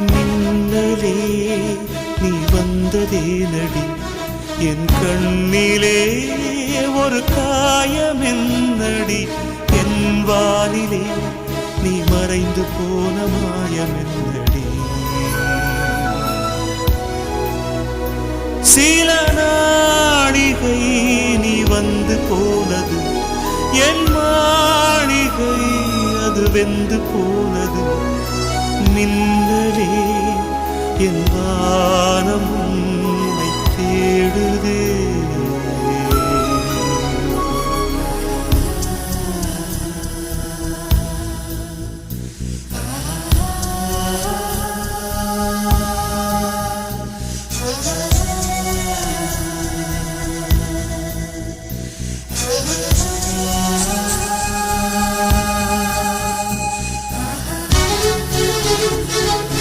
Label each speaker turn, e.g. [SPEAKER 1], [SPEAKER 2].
[SPEAKER 1] மின்னலே நீ வந்ததே நடி என் கண்ணிலே ஒரு காயம் என்னடி என் வானிலே நீ மறைந்து போன மாயம் என்னடி சில நாடிகை நீ வந்து போனது என் மாளிகை அது வெந்து போனது மின்னலே என் வானம் உன்னை தேடுதே